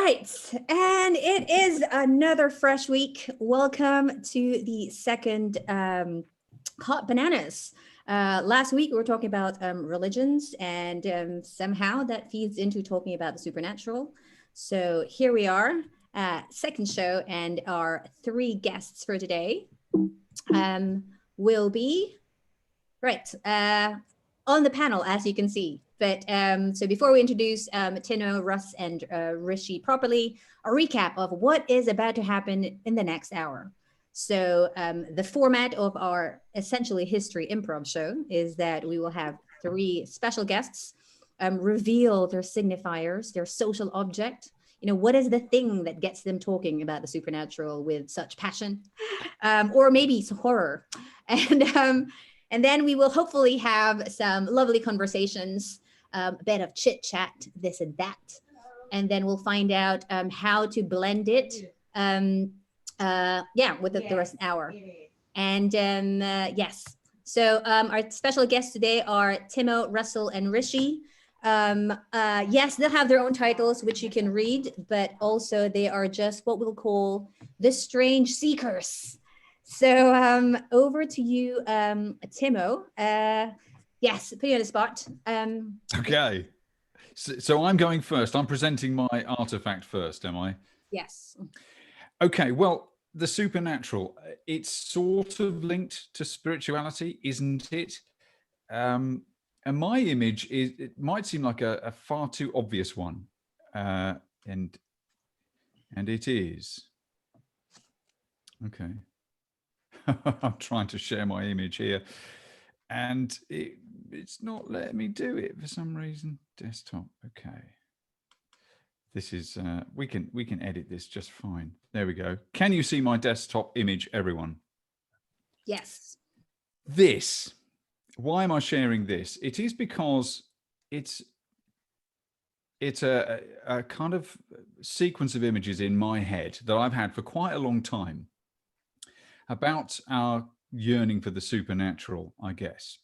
right, and it is another fresh week. Welcome to the second Hot Bananas. Last week we were talking about religions, and somehow that feeds into talking about the supernatural. So here we are, second show, and our three guests for today will be on the panel, as you can see. But so before we introduce Timo, Russ, and Rishi properly, a recap of what is about to happen in the next hour. So the format of our essentially history improv show is that we will have three special guests reveal their signifiers, their social object. You know, what is the thing that gets them talking about the supernatural with such passion, or maybe horror, and then we will hopefully have some lovely conversations, a bit of chit chat, this and that. And then we'll find out how to blend it, with the rest of the hour. And yes, so our special guests today are Timo, Russell, and Rishi. Yes, they'll have their own titles, which you can read, but also they are just what we'll call the strange seekers. So over to you, Timo. Yes, put you on the spot. Okay. So I'm going first. I'm presenting my artifact first, am I? Yes. Okay, well, the supernatural, it's sort of linked to spirituality, isn't it? And my image is, it might seem like a far too obvious one. And it is. Okay. I'm trying to share my image here, and it's not letting me do it for some reason. Desktop. Okay. This is we can edit this just fine. There we go. Can you see my desktop image, everyone? Yes. This. Why am I sharing this? It is because it's a kind of sequence of images in my head that I've had for quite a long time about our yearning for the supernatural, I guess.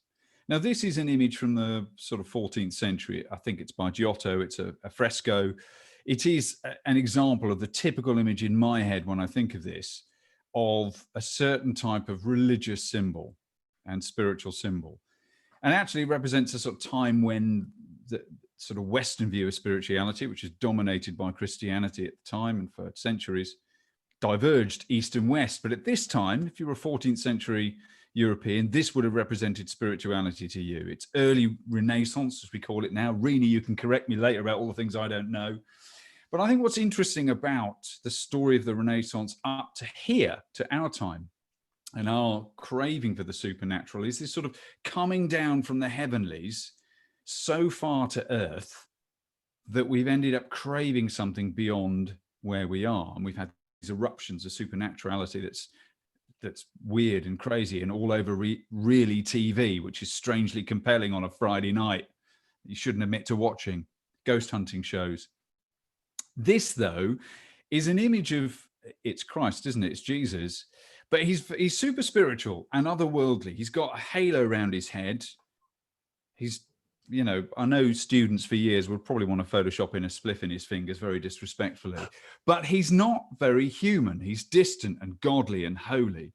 Now, this is an image from the sort of 14th century. I think it's by Giotto. It's a fresco. It is an example of the typical image in my head when I think of this, of a certain type of religious symbol and spiritual symbol. And actually represents a sort of time when the sort of Western view of spirituality, which is dominated by Christianity at the time and for centuries, diverged east and west. But at this time, if you're a 14th century European, this would have represented spirituality to you. It's early Renaissance, as we call it now. Rini, you can correct me later about all the things I don't know. But I think what's interesting about the story of the Renaissance up to here, to our time, and our craving for the supernatural is this sort of coming down from the heavenlies so far to earth that we've ended up craving something beyond where we are. And we've had eruptions of supernaturality that's weird and crazy and all over really TV, which is strangely compelling on a Friday night. You shouldn't admit to watching ghost hunting shows. This, though, is an image of, it's Christ, isn't it? It's Jesus, but he's super spiritual and otherworldly. He's got a halo around his head. He's, you know, I know students for years would probably want to Photoshop in a spliff in his fingers very disrespectfully, but he's not very human. He's distant and godly and holy.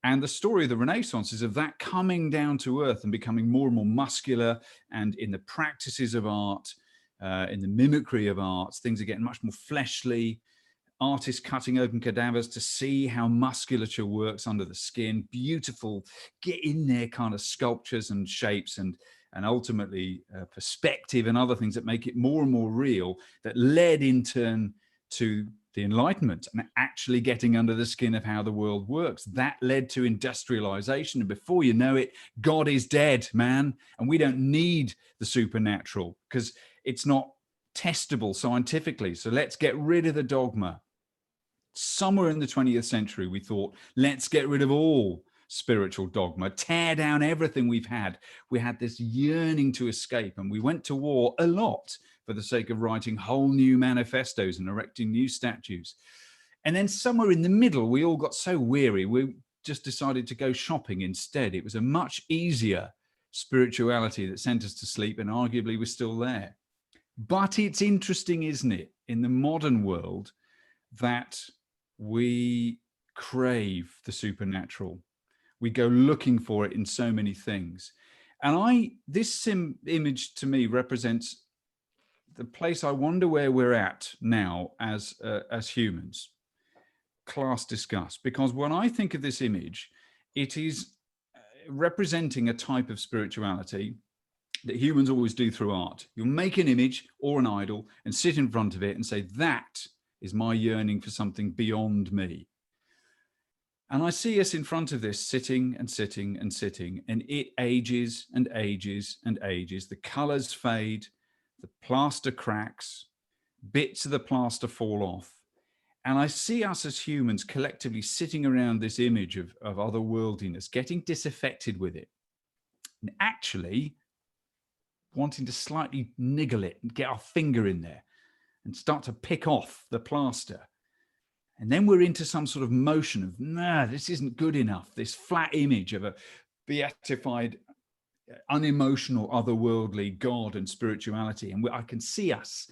And the story of the Renaissance is of that coming down to earth and becoming more and more muscular. And in the practices of art, in the mimicry of arts, things are getting much more fleshly. Artists cutting open cadavers to see how musculature works under the skin. Beautiful, get in there kind of sculptures and shapes and ultimately perspective and other things that make it more and more real, that led in turn to the Enlightenment and actually getting under the skin of how the world works. That led to industrialization. And before you know it, God is dead, man. And we don't need the supernatural because it's not testable scientifically. So let's get rid of the dogma. Somewhere in the 20th century, we thought, let's get rid of all spiritual dogma, tear down everything we've had. We had this yearning to escape, and we went to war a lot for the sake of writing whole new manifestos and erecting new statues. And then somewhere in the middle, we all got so weary, we just decided to go shopping instead. It was a much easier spirituality that sent us to sleep, and arguably we're still there. But it's interesting, isn't it? in the modern world that we crave the supernatural. We go looking for it in so many things. And this image to me represents the place I wonder where we're at now as humans. Class discuss, because when I think of this image, it is representing a type of spirituality that humans always do through art. You'll make an image or an idol and sit in front of it and say, that is my yearning for something beyond me. And I see us in front of this sitting and sitting and sitting, and it ages and ages and ages. The colors fade, the plaster cracks, bits of the plaster fall off. And I see us as humans collectively sitting around this image of otherworldliness, getting disaffected with it, and actually wanting to slightly niggle it and get our finger in there and start to pick off the plaster. And then we're into some sort of motion of, nah, this isn't good enough. This flat image of a beatified, unemotional, otherworldly God and spirituality. And I can see us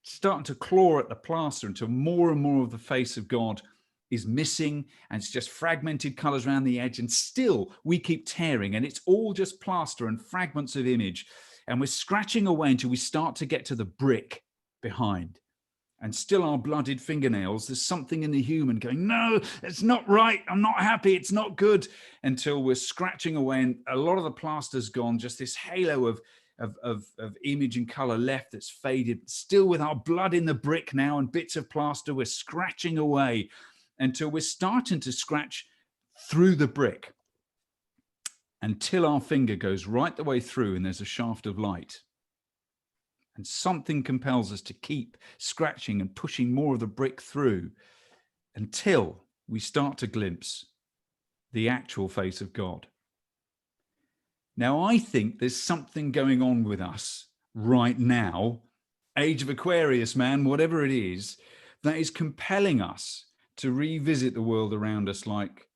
starting to claw at the plaster until more and more of the face of God is missing, and it's just fragmented colors around the edge. And still we keep tearing, and it's all just plaster and fragments of image. And we're scratching away until we start to get to the brick behind. And still our blooded fingernails, there's something in the human going, no, it's not right. I'm not happy. It's not good. Until we're scratching away and a lot of the plaster's gone, just this halo of image and color left that's faded, still with our blood in the brick now and bits of plaster, we're scratching away until we're starting to scratch through the brick until our finger goes right the way through and there's a shaft of light. And something compels us to keep scratching and pushing more of the brick through until we start to glimpse the actual face of God. Now, I think there's something going on with us right now, age of Aquarius, man, whatever it is, that is compelling us to revisit the world around us like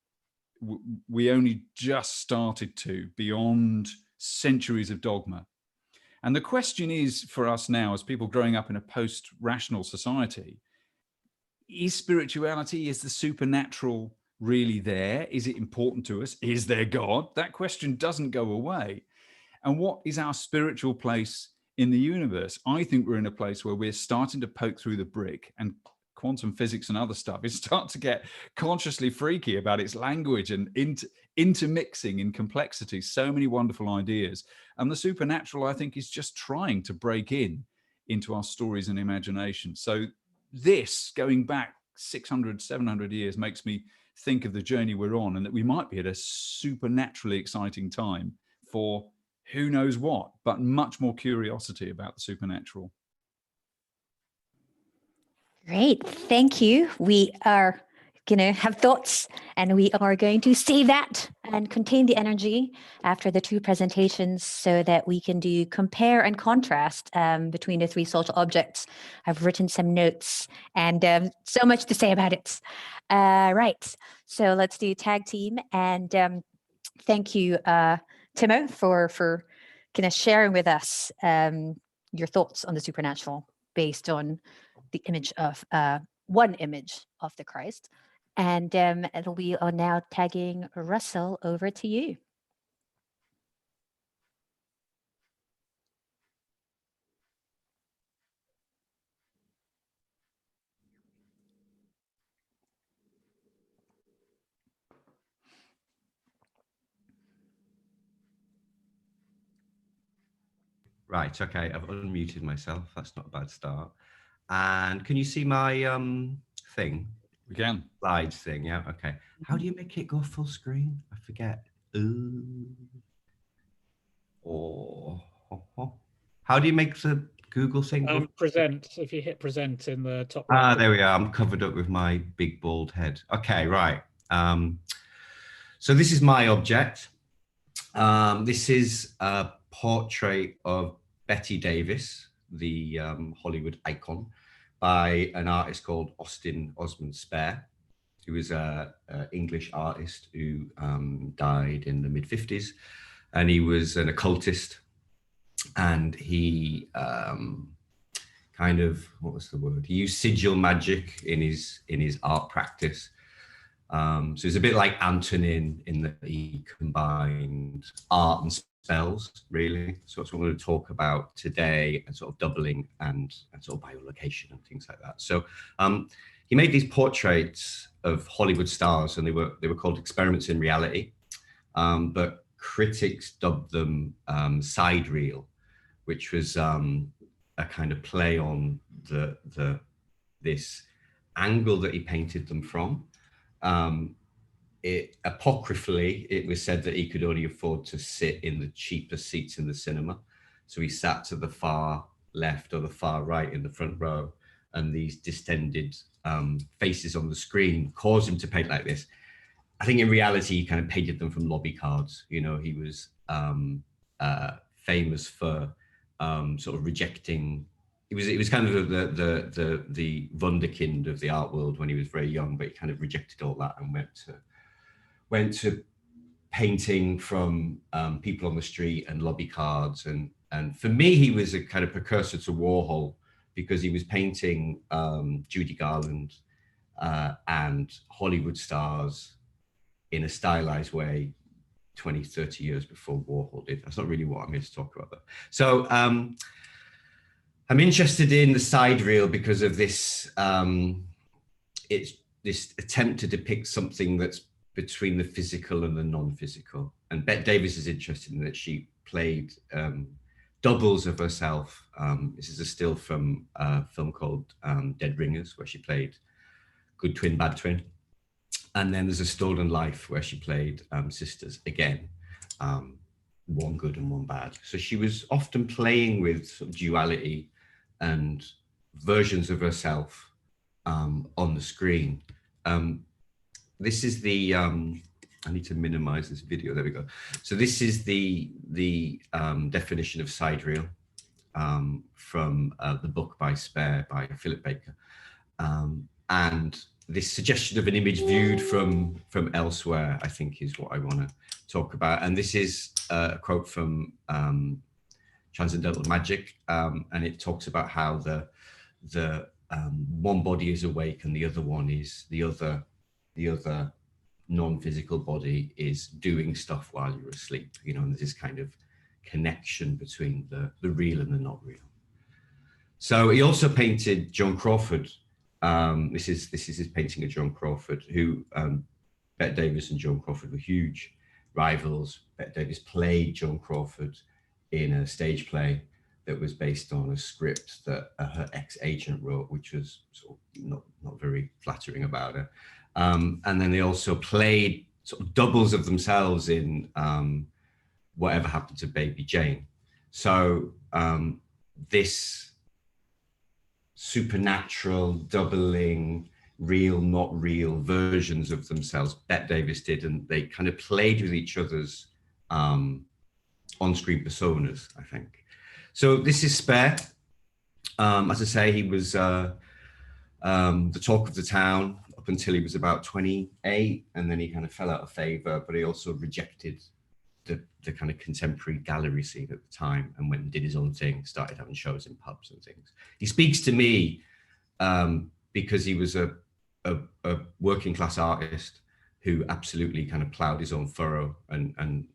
we only just started to, beyond centuries of dogma. And the question is for us now, as people growing up in a post-rational society, is spirituality, is the supernatural really there? Is it important to us? Is there God? That question doesn't go away. And what is our spiritual place in the universe? I think we're in a place where we're starting to poke through the brick, and quantum physics and other stuff is start to get consciously freaky about its language and intermixing in complexity. So many wonderful ideas. And the supernatural, I think, is just trying to break into our stories and imagination. So this, going back 600, 700 years, makes me think of the journey we're on, and that we might be at a supernaturally exciting time for who knows what, but much more curiosity about the supernatural. Great, thank you. We are going to have thoughts, and we are going to save that and contain the energy after the two presentations so that we can do compare and contrast between the three social objects. I've written some notes and so much to say about it. Right, so let's do tag team, and thank you, Timo, for kind of sharing with us your thoughts on the supernatural based on the image of one image of the Christ. And we are now tagging Russell. Over to you. Right, okay, I've unmuted myself. That's not a bad start. And can you see my thing? We can. Slides thing, yeah, okay. How do you make it go full screen? I forget. Ooh. Oh. How do you make the Google thing go? Present, if you hit present in the top right. right. There we are. I'm covered up with my big bald head. Okay, right. So this is my object. This is a portrait of Betty Davis, the Hollywood icon, by an artist called Austin Osman Spare, who was an English artist who died in the mid-50s. And he was an occultist, and he kind kind of, what was the word? He used sigil magic in his art practice. So it's a bit like Antonin in that he combined art and spells, really. So that's what we're going to talk about today, and sort of doubling and sort of biolocation and things like that. So he made these portraits of Hollywood stars, and they were called experiments in reality. But critics dubbed them side reel, which was a kind of play on this angle that he painted them from. Apocryphally, it was said that he could only afford to sit in the cheaper seats in the cinema. So he sat to the far left or the far right in the front row, and these distended faces on the screen caused him to paint like this. I think in reality, he kind of painted them from lobby cards. You know, he was famous for sort of rejecting. He was kind of the wunderkind of the art world when he was very young, but he kind of rejected all that and went to painting from people on the street and lobby cards. And for me, he was a kind of precursor to Warhol, because he was painting Judy Garland and Hollywood stars in a stylized way 20, 30 years before Warhol did. That's not really what I'm here to talk about, though. So I'm interested in the side reel because of this, it's this attempt to depict something that's between the physical and the non-physical. And Bette Davis is interested in that. She played doubles of herself. This is a still from a film called Dead Ringers, where she played good twin, bad twin. And then there's A Stolen Life, where she played sisters again, one good and one bad. So she was often playing with sort of duality and versions of herself on the screen. This is the, I need to minimize this video, there we go. So this is the definition of side reel from the book by Spare by Philip Baker. And this suggestion of an image viewed from elsewhere, I think, is what I want to talk about. And this is a quote from Transcendental Magic, and it talks about how the one body is awake and the other one is the other non-physical body is doing stuff while you're asleep. You know, and there's this kind of connection between the real and the not real. So he also painted Joan Crawford. This is his painting of Joan Crawford, who Bette Davis and Joan Crawford were huge rivals. Bette Davis played Joan Crawford in a stage play that was based on a script that her ex-agent wrote, which was sort of not very flattering about her. And then they also played sort of doubles of themselves in Whatever Happened to Baby Jane. So this supernatural, doubling, real, not real versions of themselves, Bette Davis did, and they kind of played with each other's on-screen personas, I think. So this is Spare. As I say, he was the talk of the town up until he was about 28, and then he kind of fell out of favor, but he also rejected the kind of contemporary gallery scene at the time and went and did his own thing, started having shows in pubs and things. He speaks to me because he was a working class artist who absolutely kind of plowed his own furrow, and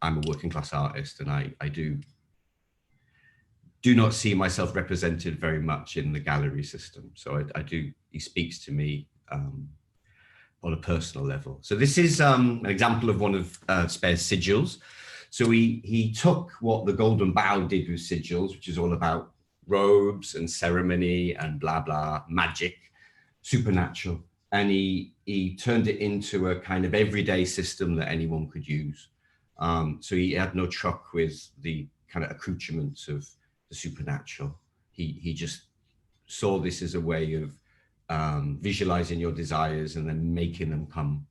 I'm a working class artist, and I do not see myself represented very much in the gallery system. So he speaks to me on a personal level. So this is an example of one of Spare's sigils. So he took what the Golden Bough did with sigils, which is all about robes and ceremony and blah, blah, magic, supernatural. And he turned it into a kind of everyday system that anyone could use. So he had no truck with the kind of accoutrements of the supernatural. He just saw this as a way of visualizing your desires and then making them come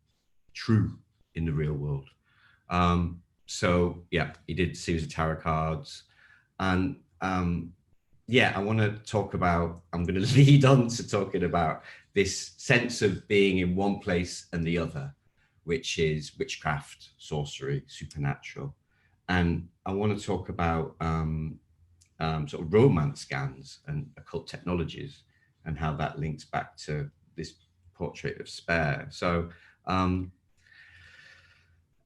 true in the real world. So yeah, he did a series of tarot cards, and yeah, I want to talk about, I'm going to lead on to talking about this sense of being in one place and the other, which is witchcraft, sorcery, supernatural. And I want to talk about sort of romance scans and occult technologies, and how that links back to this portrait of Spare. So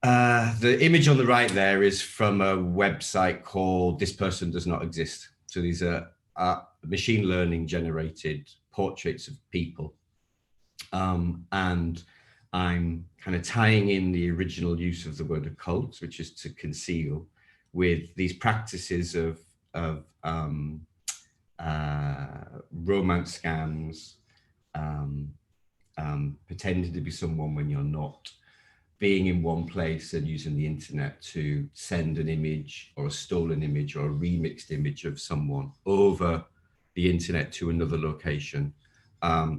the image on the right there is from a website called This Person Does Not Exist. So these are machine learning generated portraits of people. And I'm kind of tying in the original use of the word occult, which is to conceal, with these practices of romance scams, pretending to be someone when you're not, being in one place and using the internet to send an image or a stolen image or a remixed image of someone over the internet to another location.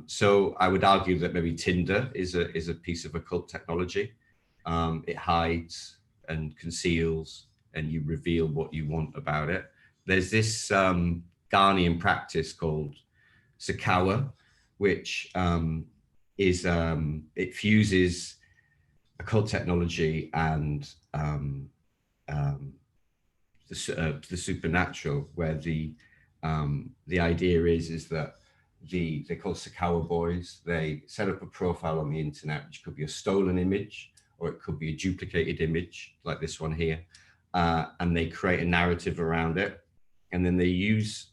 So I would argue that maybe Tinder is a piece of occult technology. It hides and conceals, and you reveal what you want about it. There's this Ghanaian practice called Sakawa, which is it fuses occult technology and the supernatural, where the idea is that they're called Sakawa boys. They set up a profile on the internet, which could be a stolen image, or it could be a duplicated image like this one here, and they create a narrative around it, and then they use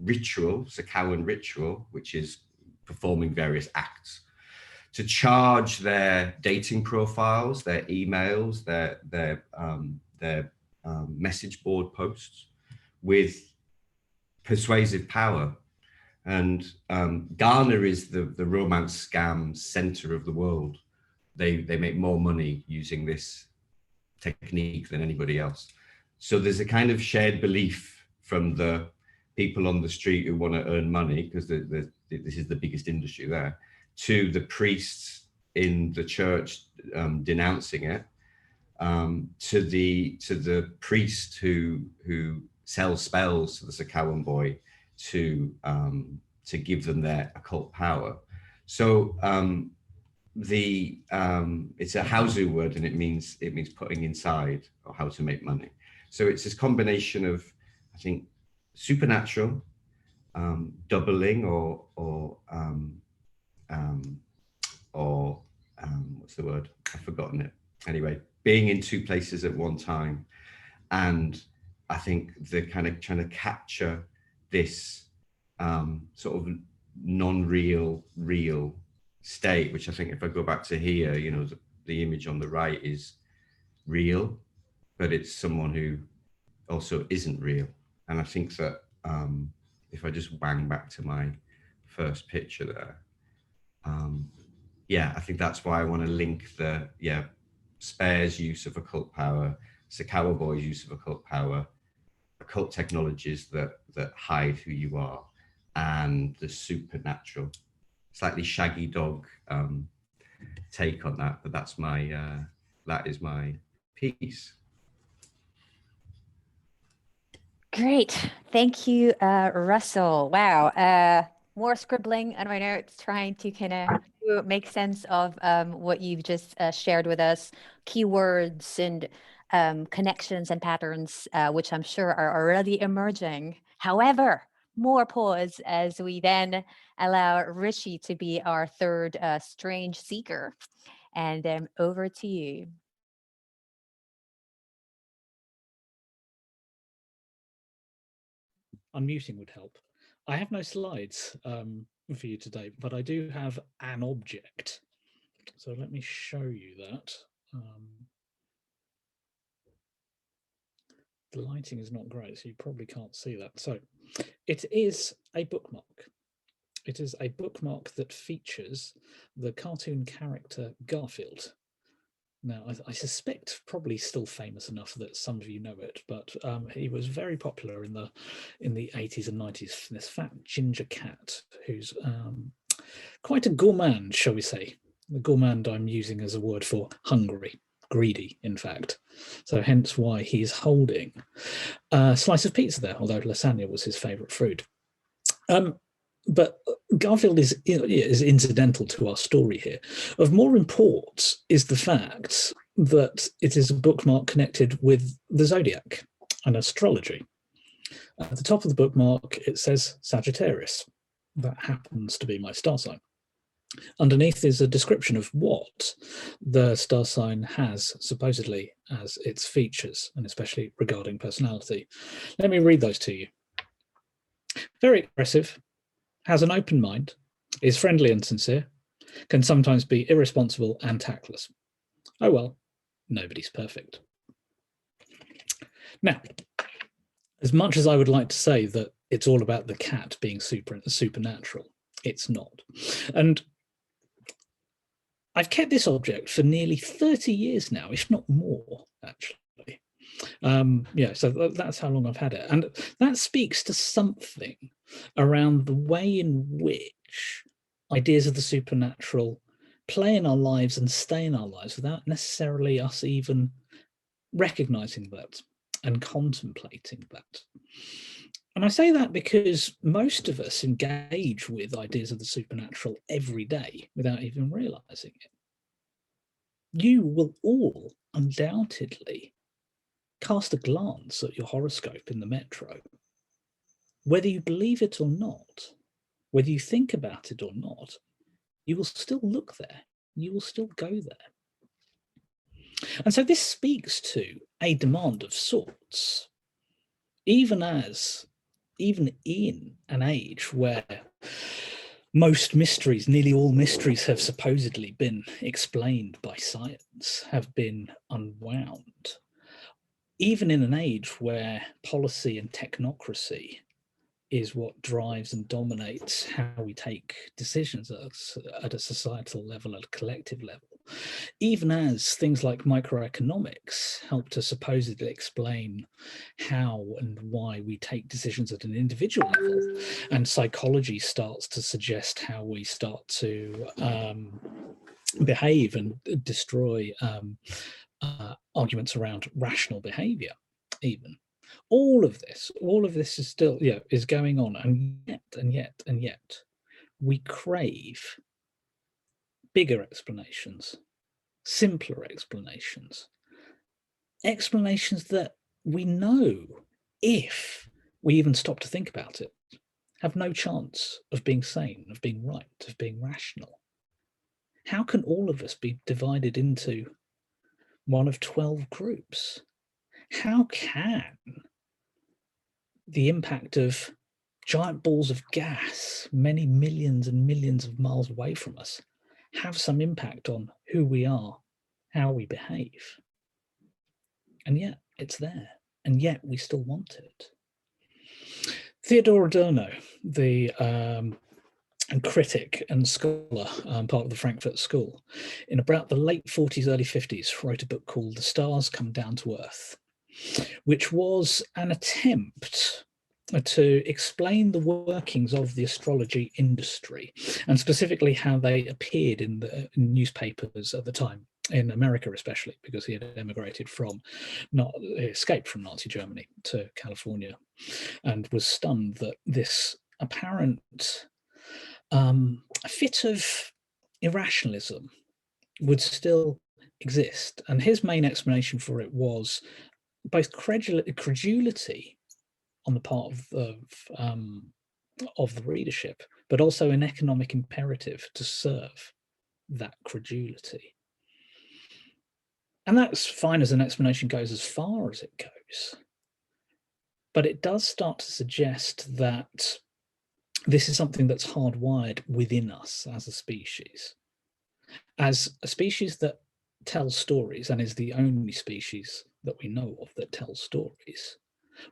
ritual, Sakawan ritual, which is performing various acts, to charge their dating profiles, their emails, their message board posts with persuasive power. And Ghana is the romance scam center of the world. They make more money using this technique than anybody else. So there's a kind of shared belief from the people on the street who want to earn money, because this is the biggest industry there, to the priests in the church denouncing it, to the priest who sells spells to the Sakawan boy to give them their occult power. So it's a Hausa word, and it means putting inside, or how to make money. So it's this combination of, I think, supernatural, doubling, or what's the word? I've forgotten it. Anyway, being in two places at one time, and I think the kind of trying to capture this sort of non-real, real state, which I think, if I go back to here, you know, the image on the right is real, but it's someone who also isn't real. And I think that if I just bang back to my first picture there, yeah, I think that's why I want to link the Spare's use of occult power, Sakawa Boy's use of occult power, occult technologies that hide who you are, and the supernatural, slightly Shaggy Dog take on that. But that's my that is my piece. Great. Thank you, Russell. Wow. More scribbling on my notes, trying to kind of make sense of what you've just shared with us, keywords and connections and patterns, which I'm sure are already emerging. However, more pause as we then allow Rishi to be our third strange seeker. And over to you. Unmuting would help. I have no slides for you today, but I do have an object. So let me show you that. The lighting is not great, so you probably can't see that. So it is a bookmark. It is a bookmark that features the cartoon character Garfield. Now, I suspect probably still famous enough that some of you know it, but he was very popular in the 80s and 90s. This fat ginger cat who's quite a gourmand, shall we say. The gourmand I'm using as a word for hungry, greedy, in fact. So hence why he's holding a slice of pizza there, although lasagna was his favourite food. But Garfield is incidental to our story here. Of more import is the fact that it is a bookmark connected with the zodiac and astrology. At the top of the bookmark, it says Sagittarius. That happens to be my star sign. Underneath is a description of what the star sign has supposedly as its features, and especially regarding personality. Let me read those to you. Very expressive, has an open mind, is friendly and sincere, can sometimes be irresponsible and tactless. Oh well, nobody's perfect. Now, as much as I would like to say that it's all about the cat being supernatural, it's not. And I've kept this object for nearly 30 years now, if not more, actually. So that's how long I've had it. And that speaks to something around the way in which ideas of the supernatural play in our lives and stay in our lives without necessarily us even recognizing that and contemplating that. And I say that because most of us engage with ideas of the supernatural every day without even realizing it. You will all undoubtedly cast a glance at your horoscope in the metro. Whether you believe it or not, whether you think about it or not, you will still look there. You will still go there. And so this speaks to a demand of sorts, even in an age where most mysteries, nearly all mysteries, have supposedly been explained by science, have been unwound. Even in an age where policy and technocracy is what drives and dominates how we take decisions at a societal level, at a collective level, even as things like microeconomics help to supposedly explain how and why we take decisions at an individual level, and psychology starts to suggest how we start to behave and destroy arguments around rational behavior, even. All of this is still, is going on, and yet, we crave bigger explanations, simpler explanations, explanations that we know, if we even stop to think about it, have no chance of being sane, of being right, of being rational. How can all of us be divided into one of 12 groups? How can the impact of giant balls of gas, many millions and millions of miles away from us, have some impact on who we are, how we behave? And yet it's there, and yet we still want it. Theodore Adorno, the critic and scholar, part of the Frankfurt School, in about the late 40s, early 50s, wrote a book called The Stars Come Down to Earth, which was an attempt to explain the workings of the astrology industry, and specifically how they appeared in the newspapers at the time, in America especially, because he had escaped from Nazi Germany to California, and was stunned that this apparent fit of irrationalism would still exist. And his main explanation for it was both credulity on the part of the readership, but also an economic imperative to serve that credulity. And that's fine as an explanation goes, as far as it goes. But it does start to suggest that this is something that's hardwired within us as a species that tells stories, and is the only species that we know of that tells stories.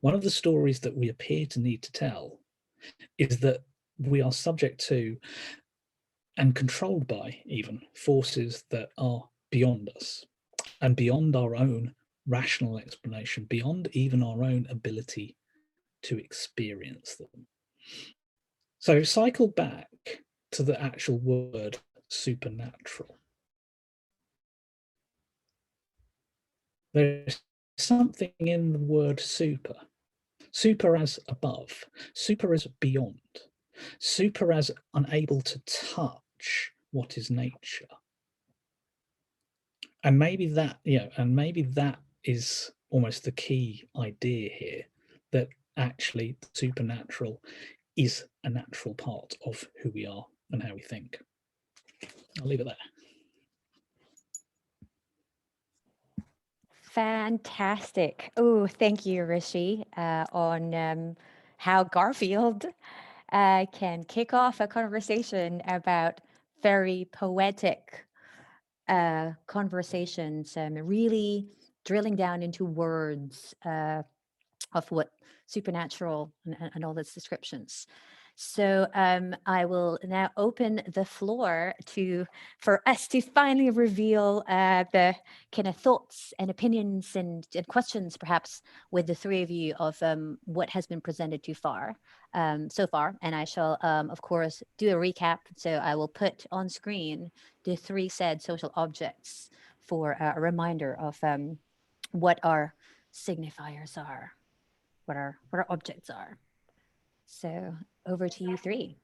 One of the stories that we appear to need to tell is that we are subject to and controlled by even forces that are beyond us and beyond our own rational explanation, beyond even our own ability to experience them. So cycle back to the actual word supernatural. There's something in the word super. Super as above, super as beyond, super as unable to touch what is nature. And maybe that is almost the key idea here, that actually the supernatural is a natural part of who we are and how we think. I'll leave it there. Fantastic. Oh, thank you, Rishi, on how Garfield can kick off a conversation about very poetic conversations, really drilling down into words of what supernatural and all its descriptions. So I will now open the floor for us to finally reveal the kind of thoughts and opinions and questions, perhaps, with the three of you of what has been presented so far. And I shall, of course, do a recap. So I will put on screen the three said social objects for a reminder of what our signifiers are, what our objects are. So over to you three.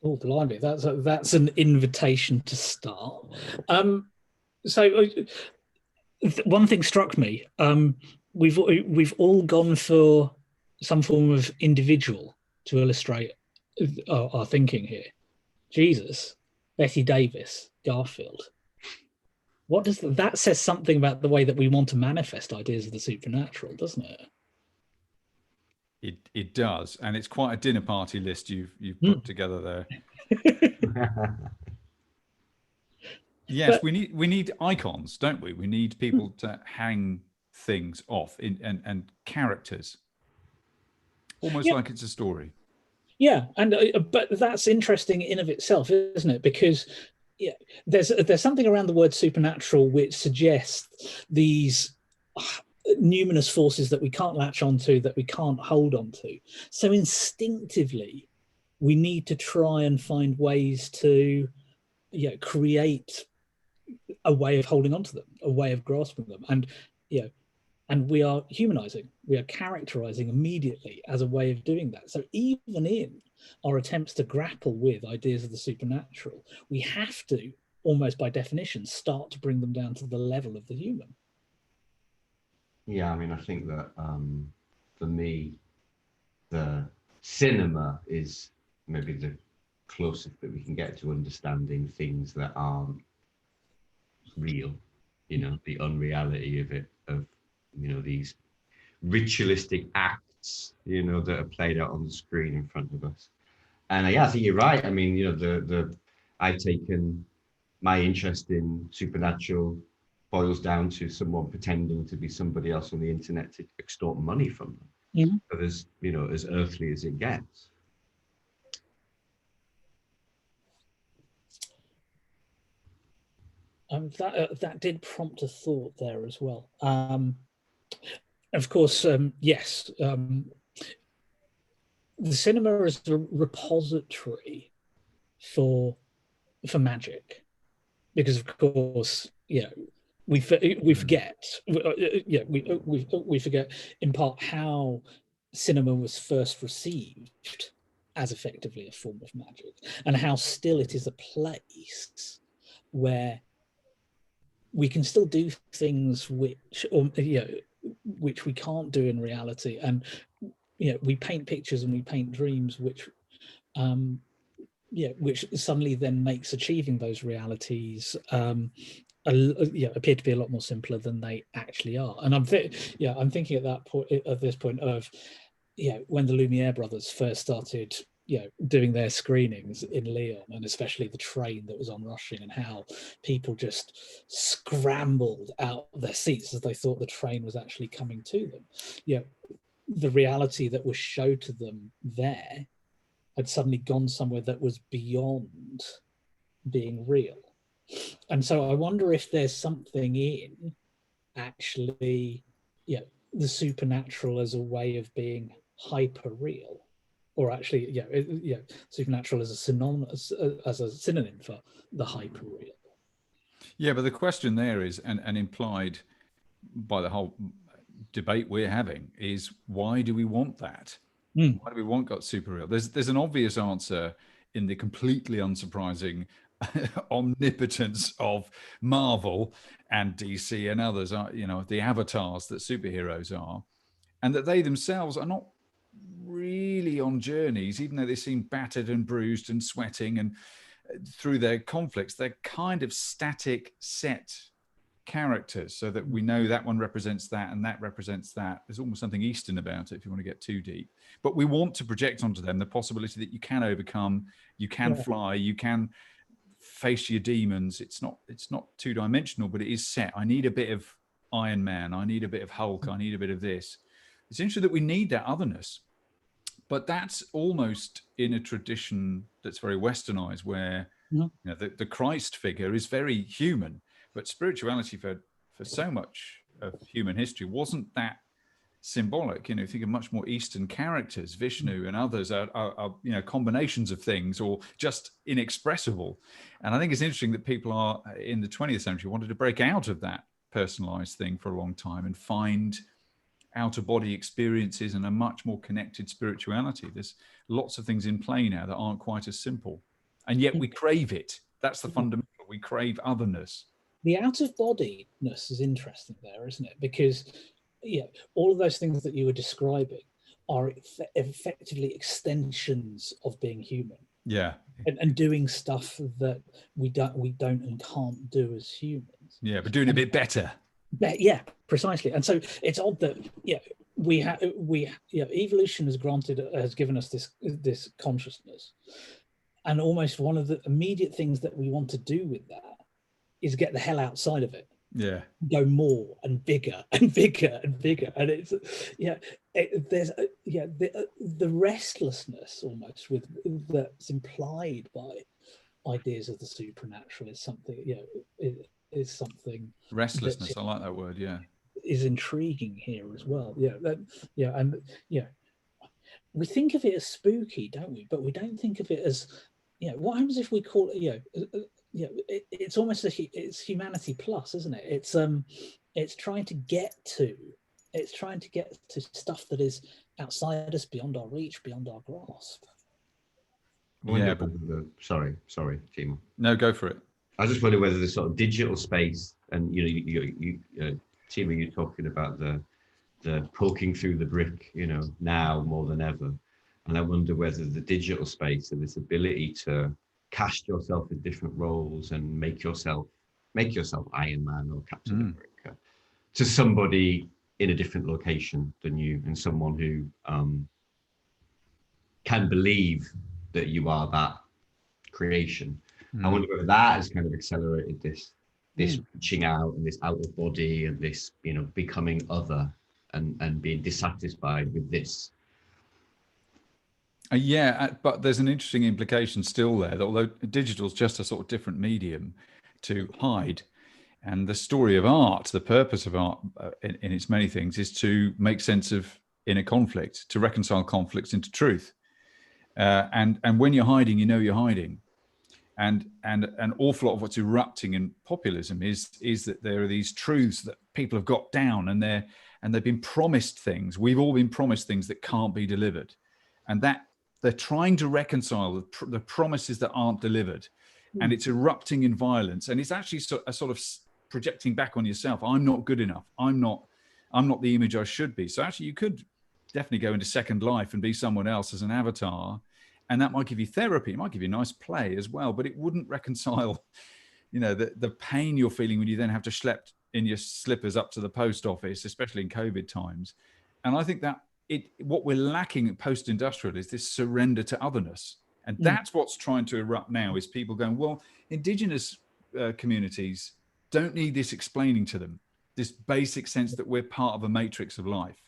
Oh, blimey, that's an invitation to start. One thing struck me. We've all gone for some form of individual to illustrate our thinking here. Jesus, Betty Davis, Garfield. What does that says something about the way that we want to manifest ideas of the supernatural, doesn't it? It does, and it's quite a dinner party list you've put together there. Yes, we need icons, don't we? We need people to hang things off and characters, almost like it's a story. Yeah, and but that's interesting in of itself, isn't it? Because there's something around the word supernatural which suggests these numinous forces that we can't latch onto, that we can't hold onto. So instinctively, we need to try and find ways to create a way of holding onto them, a way of grasping them. And we are humanizing, we are characterizing immediately as a way of doing that. So even in our attempts to grapple with ideas of the supernatural, we have to, almost by definition, start to bring them down to the level of the human. Yeah, I mean, I think that for me, the cinema is maybe the closest that we can get to understanding things that aren't real, the unreality of it, of, these ritualistic acts, that are played out on the screen in front of us. And I think you're right. I mean, I've taken my interest in supernatural boils down to someone pretending to be somebody else on the internet to extort money from them. Mm-hmm. But as earthly as it gets. That did prompt a thought there as well. Of course, yes. The cinema is a repository for magic, because of course, we forget, we forget in part how cinema was first received as effectively a form of magic, and how still it is a place where we can still do things which we can't do in reality, and we paint pictures and we paint dreams which which suddenly then makes achieving those realities appear to be a lot more simpler than they actually are. And I'm thinking at this point of when the Lumiere brothers first started doing their screenings in Lyon, and especially the train that was onrushing, and how people just scrambled out of their seats as they thought the train was actually coming to them. The reality that was showed to them there had suddenly gone somewhere that was beyond being real. And so I wonder if there's something in actually the supernatural as a way of being hyper real, or actually supernatural as a synonym for the hyper real. Yeah, but the question there is, and implied by the whole debate we're having, is why do we want that? Why do we want got super real? There's an obvious answer in the completely unsurprising omnipotence of Marvel and DC and others, the avatars that superheroes are. and that they themselves are not really on journeys, even though they seem battered and bruised and sweating, and through their conflicts, they're kind of static, set characters, so that we know that one represents that and that represents that. There's almost something Eastern about it, if you want to get too deep. But we want to project onto them the possibility that you can overcome, you can fly, you can face your demons. It's not two-dimensional, but it is set. I need a bit of Iron Man, I need a bit of Hulk, I need a bit of this. It's interesting that we need that otherness, but that's almost in a tradition that's very westernized, where you know, the Christ figure is very human, but spirituality for so much of human history wasn't that symbolic. You know, think of much more Eastern characters. Vishnu and others are you know, combinations of things, or just inexpressible. And I think it's interesting that people are in the 20th century wanted to break out of that personalized thing for a long time and find outer body experiences and a much more connected spirituality. There's lots of things in play now that aren't quite as simple, and yet we crave it. That's the fundamental. We crave otherness. The out of bodiness is interesting there, isn't it? Because all of those things that you were describing are effectively extensions of being human. Yeah. And doing stuff that we don't and can't do as humans. Yeah, but doing a bit better. Yeah, precisely. And so it's odd that evolution has given us this consciousness, and almost one of the immediate things that we want to do with that is get the hell outside of it. Yeah, go more and bigger and bigger and bigger, and it's there's the restlessness almost with that's implied by ideas of the supernatural is something is something restlessness. I like that word. Yeah, is intriguing here as well. We think of it as spooky, don't we? But we don't think of it as what happens if we call it it's almost it's humanity plus, isn't it? It's trying to get to stuff that is outside us, beyond our reach, beyond our grasp. Sorry, Timo. No, go for it. I just wonder whether the sort of digital space, and you Timo, you're talking about the poking through the brick, now more than ever, and I wonder whether the digital space and this ability to cast yourself in different roles and make yourself Iron Man or Captain America to somebody in a different location than you, and someone who can believe that you are that creation. I wonder whether that has kind of accelerated this reaching out and this out of body and this becoming other and being dissatisfied with this. But there's an interesting implication still there, that although digital is just a sort of different medium to hide, and the story of art, the purpose of art in its many things is to make sense of inner conflict, to reconcile conflicts into truth. And when you're hiding, you're hiding. And an awful lot of what's erupting in populism is that there are these truths that people have got down, and they've been promised things. We've all been promised things that can't be delivered, and that they're trying to reconcile the promises that aren't delivered, and it's erupting in violence. And it's actually a sort of projecting back on yourself. I'm not good enough. I'm not the image I should be. So actually, you could definitely go into Second Life and be someone else as an avatar. And that might give you therapy. It might give you nice play as well, but it wouldn't reconcile, the pain you're feeling when you then have to schlep in your slippers up to the post office, especially in COVID times. And I think that what we're lacking post-industrial is this surrender to otherness. And that's what's trying to erupt now, is people going, well, indigenous communities don't need this explaining to them, this basic sense that we're part of a matrix of life.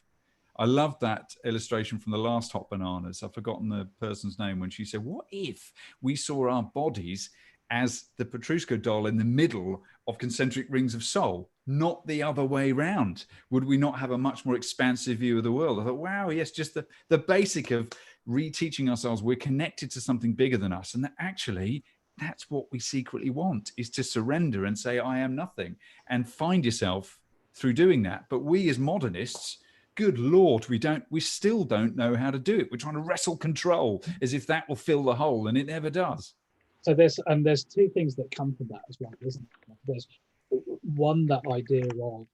I love that illustration from the last Hot Bananas. I've forgotten the person's name, when she said, what if we saw our bodies as the Petrushka doll in the middle of concentric rings of soul, not the other way round? Would we not have a much more expansive view of the world? I thought, wow, yes, just the basic of reteaching ourselves we're connected to something bigger than us, and that actually that's what we secretly want, is to surrender and say, I am nothing, and find yourself through doing that. But we as modernists, good Lord, we still don't know how to do it. We're trying to wrestle control as if that will fill the hole, and it never does. So there's two things that come from that as well, isn't there? There's one, that idea of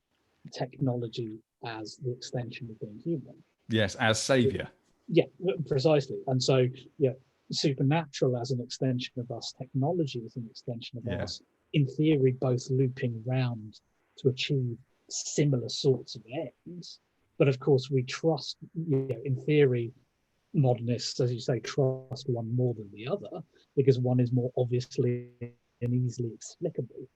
technology as the extension of being human. Yes, as saviour. Yeah, precisely. And so, yeah, supernatural as an extension of us, technology as an extension of us, in theory, both looping round to achieve similar sorts of ends. But of course, we trust, in theory, modernists, as you say, trust one more than the other because one is more obviously and easily explicable.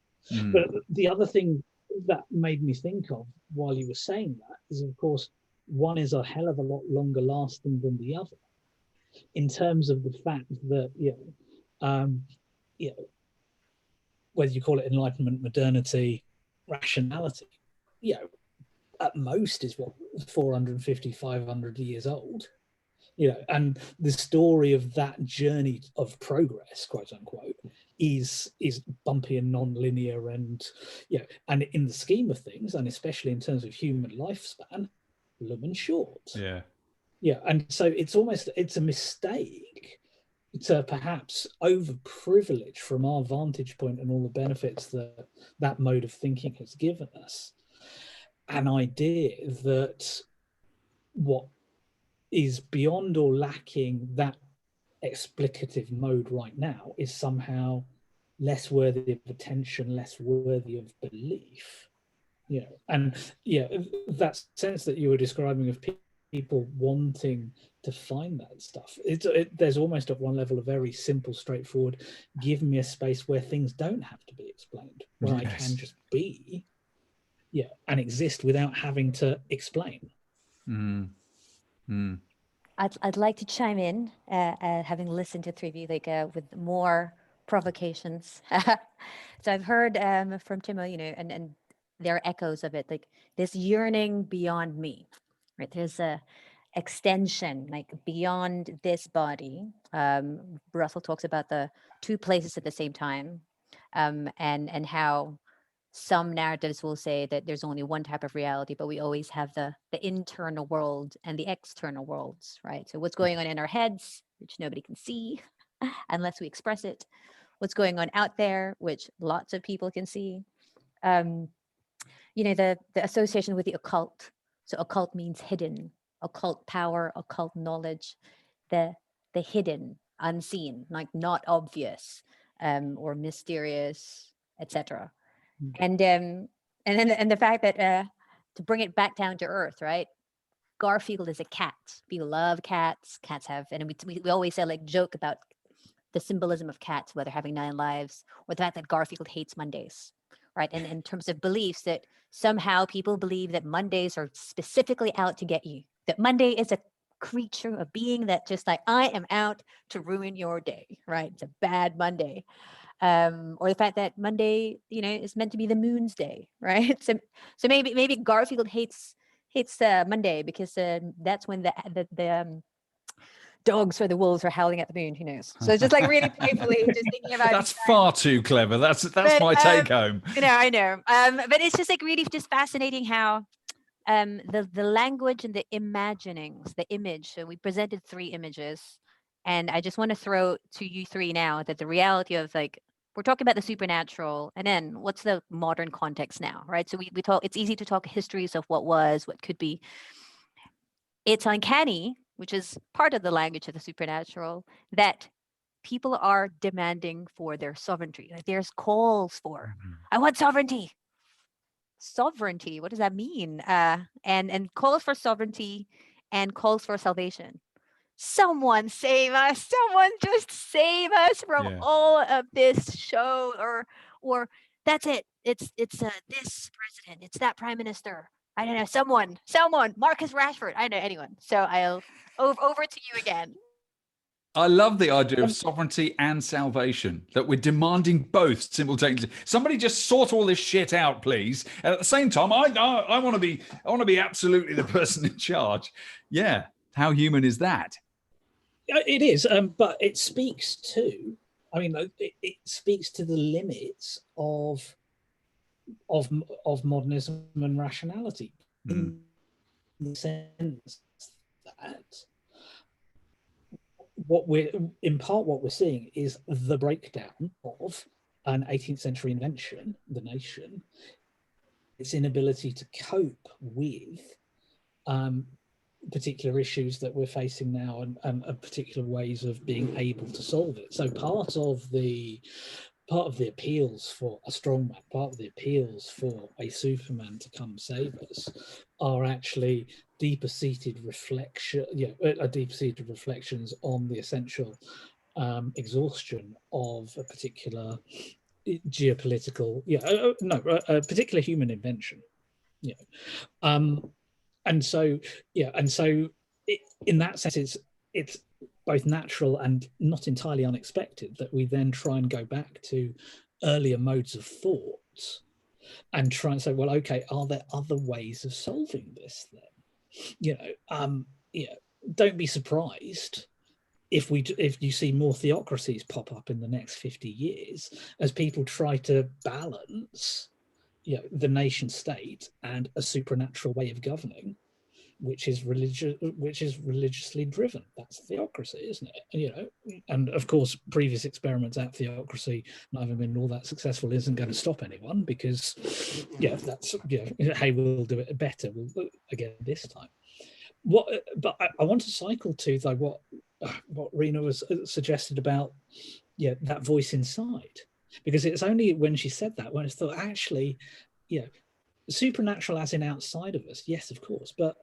But the other thing that made me think of while you were saying that is, of course, one is a hell of a lot longer lasting than the other, in terms of the fact that whether you call it enlightenment, modernity, rationality, at most is what 450, 500 years old. And the story of that journey of progress, quote unquote, is bumpy and non-linear, and and in the scheme of things, and especially in terms of human lifespan, blooming short. And so it's a mistake to perhaps overprivilege, from our vantage point and all the benefits that mode of thinking has given us, an idea that what is beyond or lacking that explicative mode right now is somehow less worthy of attention, less worthy of belief. And that sense that you were describing of people wanting to find that stuff, there's almost at one level a very simple, straightforward, give me a space where things don't have to be explained, where I can just be and exist without having to explain. I'd like to chime in, having listened to three of you, with more provocations. So I've heard from Timo, and there are echoes of it, like this yearning beyond me, right? There's a extension, like beyond this body. Russell talks about the two places at the same time, and how some narratives will say that there's only one type of reality, but we always have the internal world and the external worlds, right? So what's going on in our heads, which nobody can see unless we express it. What's going on out there, which lots of people can see. The association with the occult. So occult means hidden, occult power, occult knowledge, the hidden, unseen, like not obvious, or mysterious, etc. And then the fact that to bring it back down to earth, right? Garfield is a cat. People love cats. Cats have, and we always say, like, joke about the symbolism of cats, whether having 9 lives or the fact that Garfield hates Mondays, right? And in terms of beliefs, that somehow people believe that Mondays are specifically out to get you. That Monday is a creature, a being that just like, I am out to ruin your day, right? It's a bad Monday. Or the fact that Monday, is meant to be the moon's day, right? So maybe Garfield hates Monday because that's when the dogs or the wolves are howling at the moon. Who knows? So it's just like really playfully just thinking about. That's far too clever. That's my take home. I know. But it's just like really just fascinating how the language and the imaginings, the image. So we presented 3 images, and I just want to throw to you 3 now that the reality of, like, we're talking about the supernatural, and then what's the modern context now, right? So we talk, it's easy to talk histories of what was, what could be. It's uncanny, which is part of the language of the supernatural, that people are demanding for their sovereignty. Like there's calls for, I want sovereignty. Sovereignty, what does that mean? And calls for sovereignty and calls for salvation. Someone save us, someone just save us from all of this show, or that's it, it's this president, it's that prime minister, I don't know, someone, Marcus Rashford, I don't know, anyone. So I'll over to you again. I love the idea of sovereignty and salvation, that we're demanding both simultaneously. Somebody just sort all this shit out, please. And at the same time, I want to be absolutely the person in charge. Yeah, how human is that? It is, but it speaks to, it speaks to the limits of modernism and rationality, in the sense that what we're seeing is the breakdown of an 18th century invention, the nation, its inability to cope with particular issues that we're facing now, and particular ways of being able to solve it. So part of the appeals for a strongman, part of the appeals for a Superman to come save us, are actually deeper-seated reflections on the essential exhaustion of a particular geopolitical, a particular human invention. And so in that sense, it's both natural and not entirely unexpected that we then try and go back to earlier modes of thought and try and say, well, okay, are there other ways of solving this then? Don't be surprised if you see more theocracies pop up in the next 50 years as people try to balance the nation state and a supernatural way of governing, which is religiously driven. That's theocracy, isn't it? And of course, previous experiments at theocracy not having been all that successful isn't going to stop anyone, because that's hey, we'll do it better. We'll again this time. But I want to cycle to though what Rena was suggested about that voice inside, because it's only when she said that when I thought, actually, supernatural as in outside of us, yes, of course, but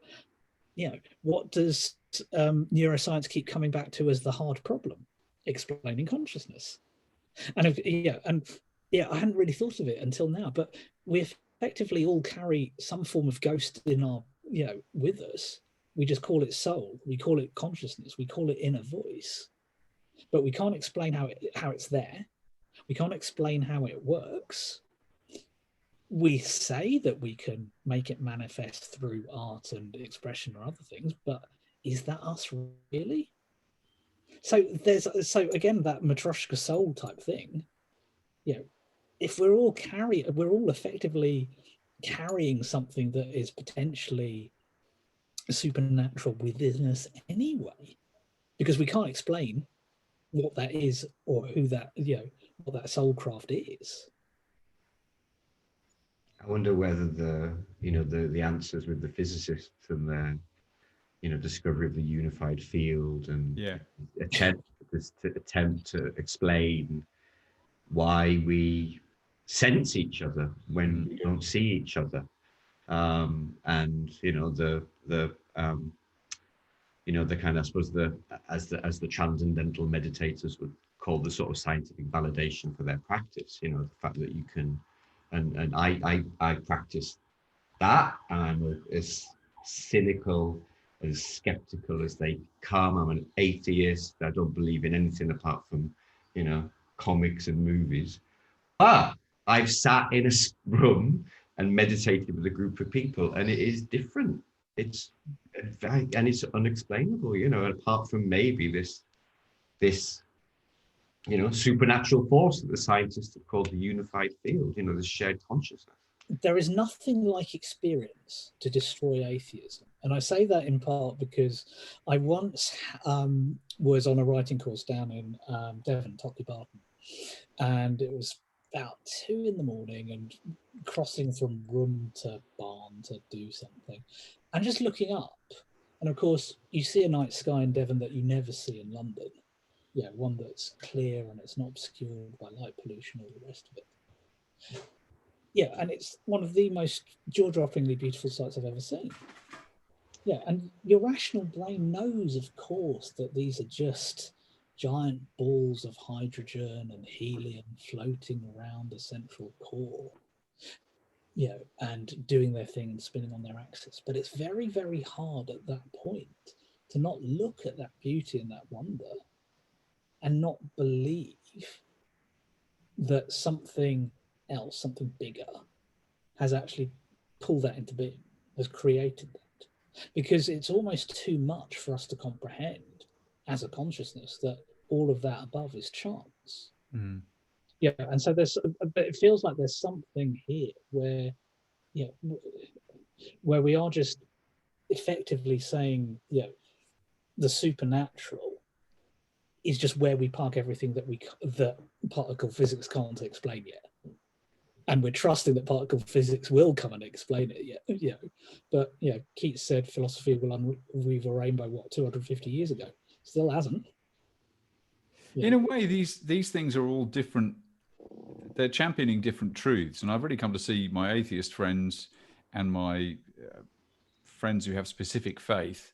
what does neuroscience keep coming back to as the hard problem? Explaining consciousness. And I hadn't really thought of it until now, but we effectively all carry some form of ghost in our with us. We just call it soul, we call it consciousness, we call it inner voice, but we can't explain how it's there. We can't explain how it works. We say that we can make it manifest through art and expression or other things, but is that us really? So again, that Matryoshka soul type thing, if we're all effectively carrying something that is potentially supernatural within us anyway, because we can't explain what that is or who that, what that soul craft is. I wonder whether the answers with the physicists and their discovery of the unified field and attempt to explain why we sense each other when we don't see each other, and the kind of, I suppose, as the transcendental meditators would call the sort of scientific validation for their practice, the fact that you can, and I practice that, and I'm as cynical, as skeptical as they come. I'm an atheist. I don't believe in anything apart from, comics and movies. But I've sat in a room and meditated with a group of people, and it is different. It's unexplainable, apart from maybe this supernatural force that the scientists have called the unified field, the shared consciousness. There is nothing like experience to destroy atheism. And I say that in part because I once was on a writing course down in Devon, Tockley Barton, and it was about 2 a.m. and crossing from room to barn to do something and just looking up. And of course, you see a night sky in Devon that you never see in London. One that's clear and it's not obscured by light pollution or the rest of it. And it's one of the most jaw-droppingly beautiful sights I've ever seen. And your rational brain knows, of course, that these are just giant balls of hydrogen and helium floating around a central core, and doing their thing and spinning on their axis. But it's very, very hard at that point to not look at that beauty and that wonder and not believe that something else, something bigger, has actually pulled that into being, has created that. Because it's almost too much for us to comprehend as a consciousness that all of that above is chance. And so it feels like there's something here where where we are just effectively saying the supernatural is just where we park everything that particle physics can't explain yet. and we're trusting that particle physics will come and explain it. But Keats said philosophy will unweave a rainbow 250 years ago. Still hasn't. In a way, these things are all different. They're championing different truths, and I've really come to see my atheist friends and my friends who have specific faith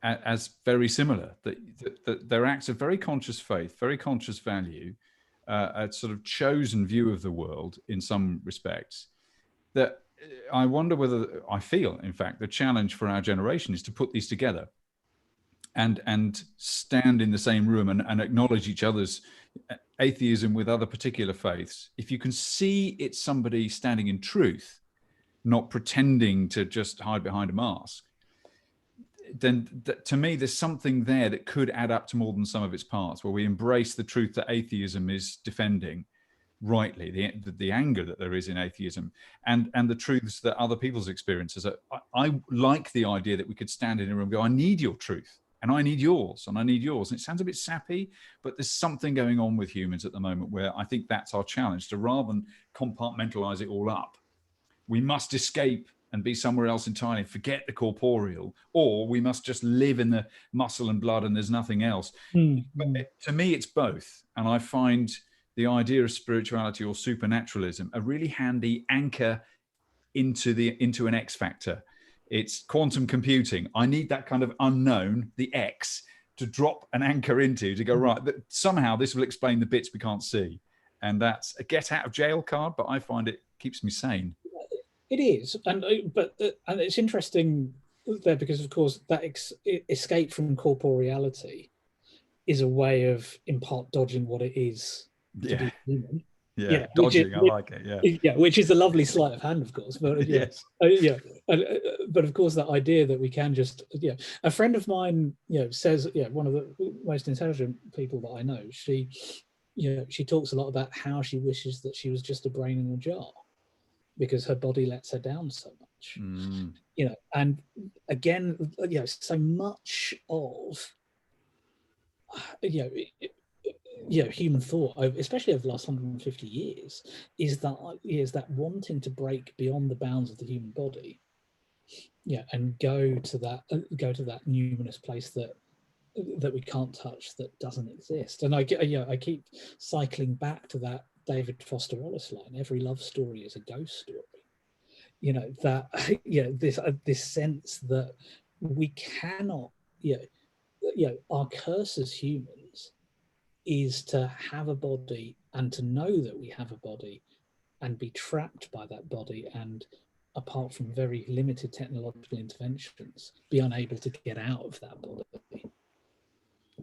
as very similar. That they're acts of very conscious faith, very conscious value, a sort of chosen view of the world in some respects. That I wonder whether I feel, in fact, the challenge for our generation is to put these together and stand in the same room and acknowledge each other's atheism with other particular faiths. If you can see it's somebody standing in truth, not pretending to just hide behind a mask, then to me, there's something there that could add up to more than some of its parts, where we embrace the truth that atheism is defending rightly, the anger that there is in atheism, and the truths that other people's experiences are. I like the idea that we could stand in a room and go, I need your truth, and I need yours, and I need yours. And it sounds a bit sappy, but there's something going on with humans at the moment where I think that's our challenge, to rather than compartmentalize it all up, we must escape and be somewhere else entirely, forget the corporeal, or we must just live in the muscle and blood and there's nothing else. But to me, it's both. And I find the idea of spirituality or supernaturalism a really handy anchor into an X factor. It's quantum computing. I need that kind of unknown, the X, to drop an anchor into, to go, right, that somehow this will explain the bits we can't see. And that's a get out of jail card, but I find it keeps me sane. It is, and it's interesting there because, of course, that escape from corporeality is a way of in part dodging what it is to be human. Yeah, dodging. I like it. Yeah, which is a lovely sleight of hand, of course. But yes, but of course, that idea that we can just a friend of mine, says, one of the most intelligent people that I know, she talks a lot about how she wishes that she was just a brain in a jar, because her body lets her down so much, and again, so much of, human thought, especially over the last 150 years, is that wanting to break beyond the bounds of the human body, and go to that numinous place that we can't touch, that doesn't exist. And I keep cycling back to that David Foster Wallace line: every love story is a ghost story. This sense that we cannot, our curse as humans is to have a body and to know that we have a body and be trapped by that body, and apart from very limited technological interventions, be unable to get out of that body.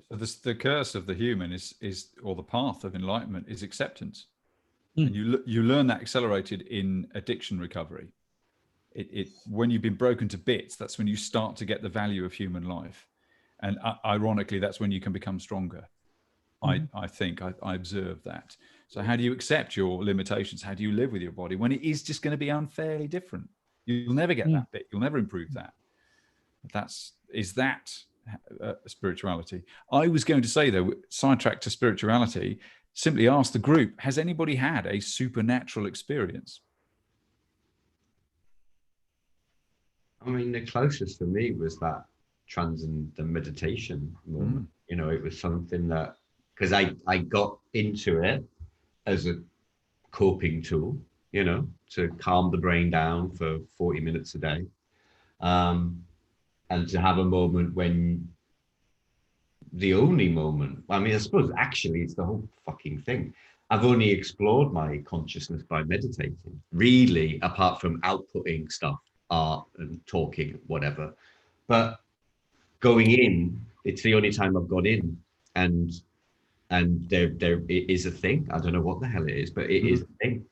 So the curse of the human is, or the path of enlightenment is acceptance. And you learn that accelerated in addiction recovery. When you've been broken to bits, that's when you start to get the value of human life. And ironically, that's when you can become stronger. I think I observe that. So how do you accept your limitations? How do you live with your body when it is just going to be unfairly different? You'll never get that bit. You'll never improve that. Is that spirituality? I was going to say, though, sidetrack to spirituality, simply ask the group, has anybody had a supernatural experience? I mean, the closest for me was that the meditation moment. It was something that, because I got into it as a coping tool, to calm the brain down for 40 minutes a day. And to have a moment when the only moment, I suppose actually it's the whole fucking thing. I've only explored my consciousness by meditating, really, apart from outputting stuff, art and talking, whatever. But going in, it's the only time I've gone in, and there it is a thing. I don't know what the hell it is, but it is a thing.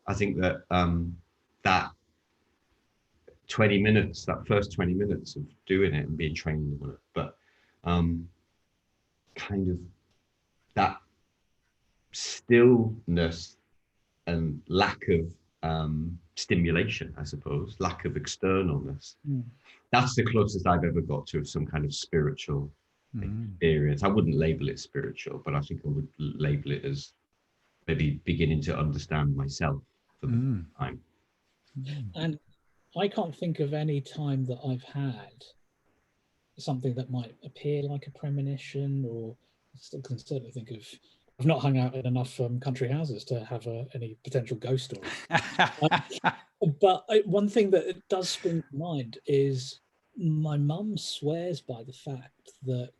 I think that that 20 minutes, that first 20 minutes of doing it and being trained on it, but kind of that stillness and lack of stimulation, I suppose, lack of externalness. That's the closest I've ever got to some kind of spiritual experience. I wouldn't label it spiritual, but I think I would label it as maybe beginning to understand myself for the first time. And I can't think of any time that I've had something that might appear like a premonition, or I can certainly think of, I've not hung out in enough country houses to have any potential ghost stories. But one thing that it does spring to mind is my mum swears by the fact that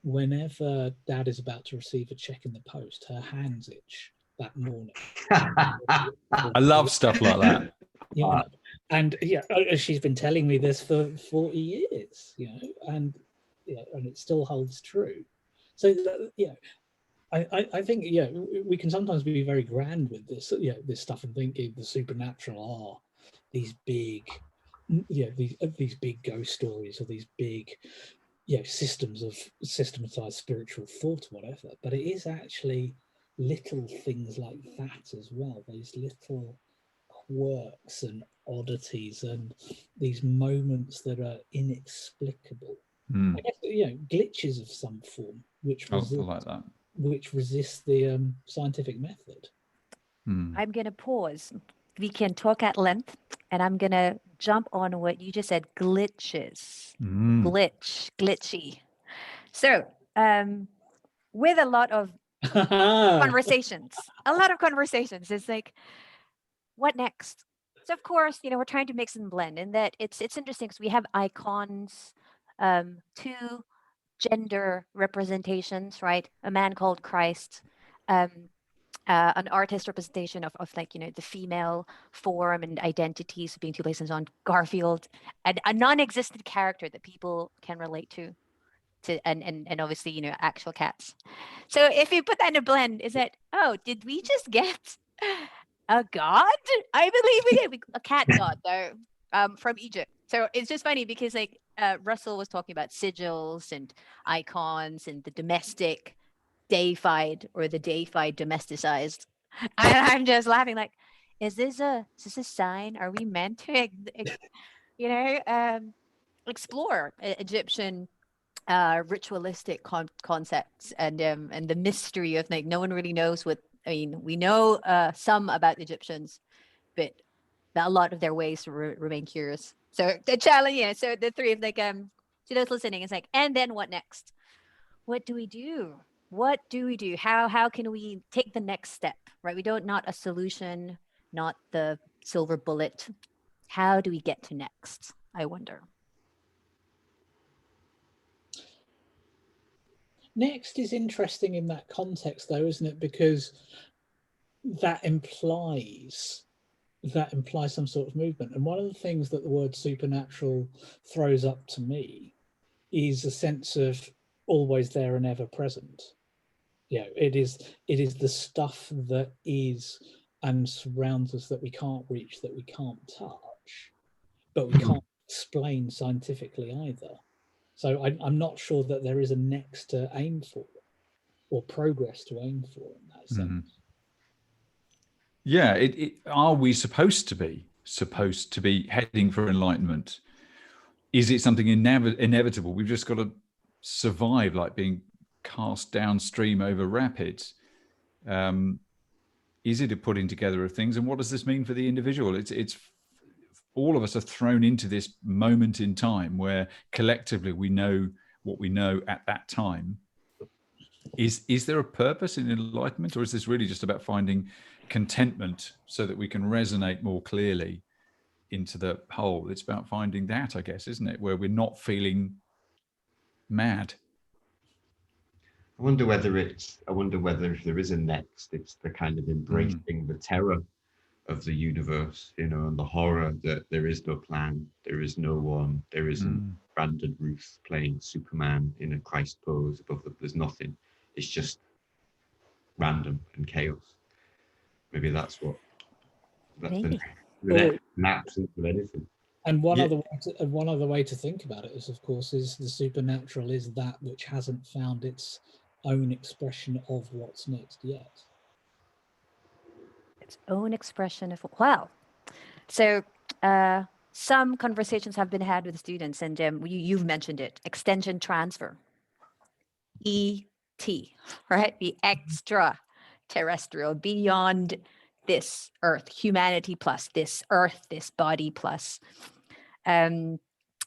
whenever Dad is about to receive a check in the post, her hands itch that morning. I love stuff like that. Yeah, and yeah, she's been telling me this for 40 years, and and it still holds true. So I think we can sometimes be very grand with this this stuff and thinking the supernatural are these big these big ghost stories, or these big systems of systematized spiritual thought or whatever. But it is actually little things like that as well, these little quirks and oddities and these moments that are inexplicable. I guess glitches of some form which resist the scientific method. I'm going to pause. We can talk at length, and I'm going to jump on what you just said, glitches. Glitchy. So with a lot of conversations, it's like, what next? So of course, we're trying to mix and blend, and that it's interesting because we have icons, two gender representations, right? A man called Christ, an artist representation of like the female form and identities being two places on Garfield, and a non-existent character that people can relate to and obviously actual cats. So if you put that in a blend, is that, oh, did we just get a god? I believe we did. A cat god though, from Egypt. So it's just funny because like Russell was talking about sigils and icons and the domestic deified or the deified domesticized. And I'm just laughing like, is this a sign? Are we meant to explore Egyptian ritualistic concepts and the mystery of like no one really knows what, I mean, we know some about Egyptians, but a lot of their ways remain curious. So the challenge, so the three of like to those listening, is like, and then what next? What do we do? What do we do? How can we take the next step? Right? We don't, not a solution, not the silver bullet. How do we get to next? I wonder. Next is interesting in that context, though, isn't it? Because that implies some sort of movement. And one of the things that the word supernatural throws up to me is a sense of always there and ever present. It is the stuff that is and surrounds us that we can't reach, that we can't touch, but we can't explain scientifically either. So I'm not sure that there is a next to aim for or progress to aim for in that sense. Yeah, are we supposed to be heading for enlightenment? Is it something inevitable? We've just got to survive, like being cast downstream over rapids. Is it a putting together of things, and what does this mean for the individual? It's all of us are thrown into this moment in time where collectively we know what we know at that time. Is there a purpose in enlightenment, or is this really just about finding contentment so that we can resonate more clearly into the whole? It's about finding that, I guess, isn't it, where we're not feeling mad. I wonder whether if there is a next, it's the kind of embracing the terror of the universe, and the horror that there is no plan, there is no one, there isn't Brandon Ruth playing Superman in a Christ pose above there's nothing. It's just random and chaos. Maybe that's what. That's the absence of anything. And one other way to think about it is, of course, is the supernatural is that which hasn't found its own expression of what's next yet. Its own expression of, wow. So some conversations have been had with students, and you've mentioned it, extension transfer, ET, right? The extra terrestrial, beyond this earth, humanity plus this earth, this body plus. And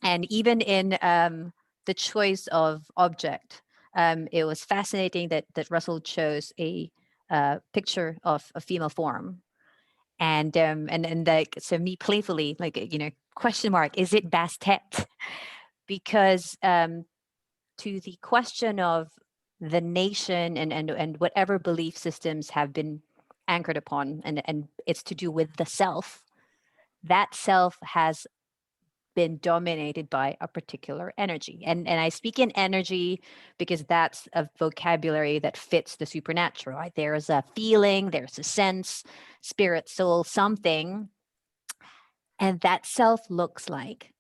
even in the choice of object, it was fascinating that Russell chose a picture of a female form. And like, so me playfully, like, question mark, is it Bastet? Because to the question of the nation and whatever belief systems have been anchored upon, and it's to do with the self, that self has been dominated by a particular energy. And I speak in energy because that's a vocabulary that fits the supernatural, right? There's a feeling, there's a sense, spirit, soul, something. And that self looks like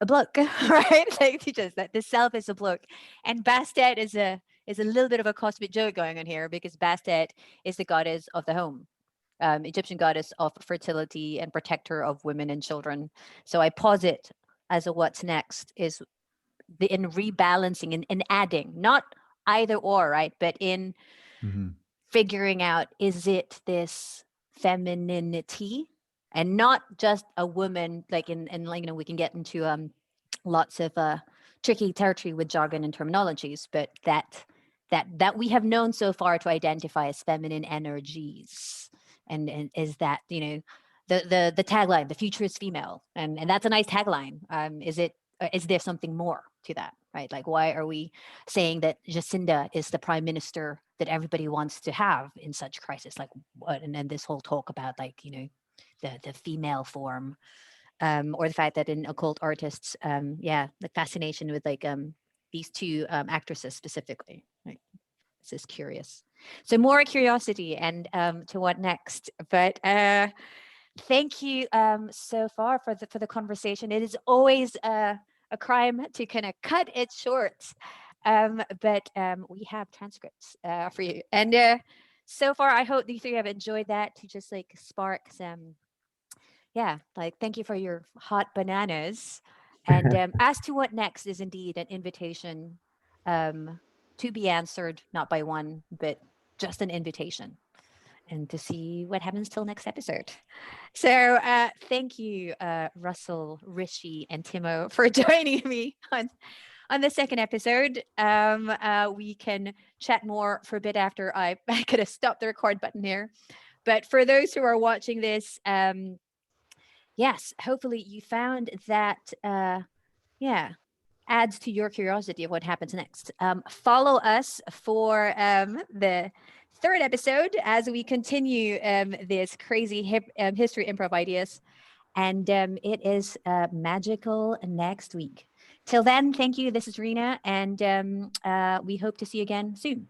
a bloke, right? Like, just that the self is a bloke. And Bastet is a little bit of a cosmic joke going on here, because Bastet is the goddess of the home. Egyptian goddess of fertility and protector of women and children. So I posit as a what's next is in rebalancing, in adding, not either or, right? But in figuring out, is it this femininity and not just a woman, like in like, we can get into lots of tricky territory with jargon and terminologies, but that we have known so far to identify as feminine energies. And is that, the tagline, the future is female, and that's a nice tagline. Is there something more to that, right? Like, why are we saying that Jacinda is the prime minister that everybody wants to have in such crisis? Like, what? And then this whole talk about, like, the female form, or the fact that in occult artists, the fascination with, like, these two actresses specifically, right? This is curious. So more curiosity and to what next. But thank you so far for the conversation. It is always a crime to kind of cut it short, but we have transcripts for you. And so far, I hope you three have enjoyed that, to just like spark some, like, thank you for your hot bananas. And as to what next is indeed an invitation to be answered, not by one, but just an invitation, and to see what happens till next episode. So thank you, Russell, Rishi, and Timo, for joining me on the second episode. We can chat more for a bit after I could have stopped the record button here. But for those who are watching this, yes, hopefully you found that, adds to your curiosity of what happens next. Follow us for the third episode as we continue this crazy history improv ideas. And it is magical next week. Till then, thank you. This is Rena, and we hope to see you again soon.